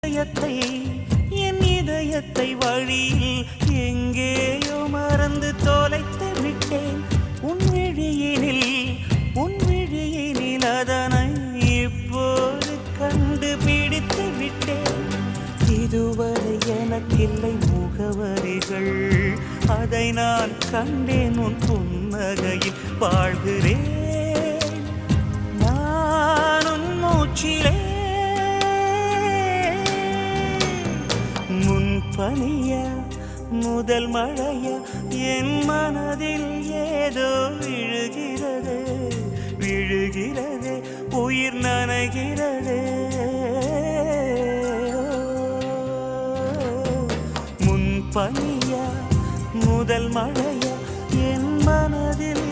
இதயத்தை என் இதயத்தை வழியில் எங்கேயோ மறந்து தொலைத்து விட்டேன். உன் விழியினில் அதனை இப்போது கண்டுபிடித்து விட்டேன். இதுவரை எனக்கில்லை முகவரிகள், அதை நான் கண்டேன் உன் புன்னகையில். வாழ்கிறேன் நான் உன் மூச்சிலே. முன்பனியா முதல் மழையா என் மனதில் ஏதோ விழுகிறது விழுகிறது, உயிர் நனைகிறது. முன்பனியா முதல் மழையா என் மனதில்